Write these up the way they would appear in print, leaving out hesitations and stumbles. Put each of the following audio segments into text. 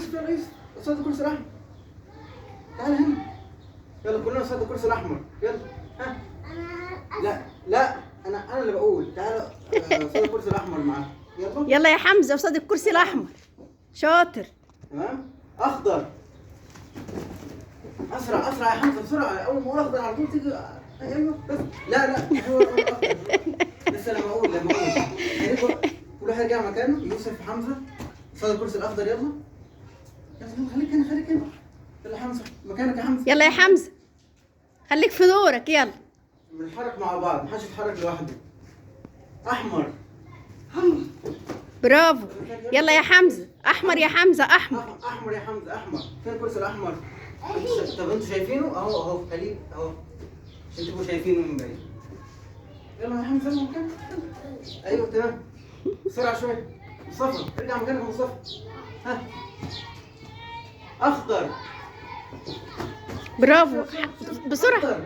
حاسب يا ريس قصاد الكرسي الاحمر. تعال هنا. يلا كلنا قصاد الكرسي الاحمر. يلا ها. لا لا انا اللي بقول تعال قصاد الكرسي الاحمر معاك. يلا يلا يا حمزة قصاد الكرسي الأحمر. شاطر. تمام. اخضر. اسرع اسرع يا حمزه بسرعه، اول ما اقول اخضر على طول تيجي. ايوه بس لا لا هو الاخضر. لسه لما اقول يعني كل واحد يرجع مكانه. يوسف حمزه قصاد الكرسي الاخضر. يلا يلا خليك هنا خليك هنا. يلا حمزه مكانك يا حمزه. يلا يا حمزة خليك في دورك. يلا بنتحرك مع بعض، محدش يتحرك لوحده. احمر. حمزه برافو. يلا يا حمزة أحمر يا حمزة أحمر. احمر يا حمزه احمر. فين الكرسي الاحمر؟ طب انتوا شايفينه؟ اهو خليه اهو عشان تبقوا شايفينه من بعيد. يلا يا حمزه يلا مكانك. ايوه تمام. بسرعه شويه. مصطفى ارجع مكانك يا مصطفى. ها. اخضر. برافو بسرعة. أخضر.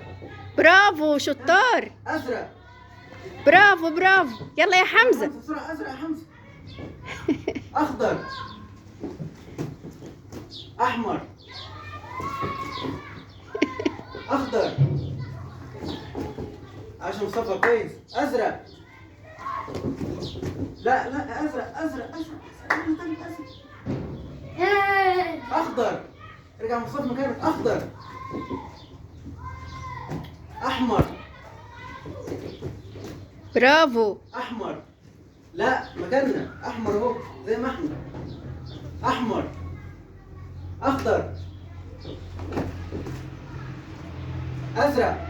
برافو شطار. ازرق. برافو برافو. يلا يا حمزة. بسرعه ازرق يا حمزه. اخضر. احمر. اخضر. عشان مصطفى كويس. ازرق. لا لا ازرق ازرق ازرق ازرق. اخضر. ارجع مصطفى مكانك. اخضر. احمر. برافو. احمر. لا مكاننا احمر اهو زي ما احنا. احمر. اخضر. ازرق.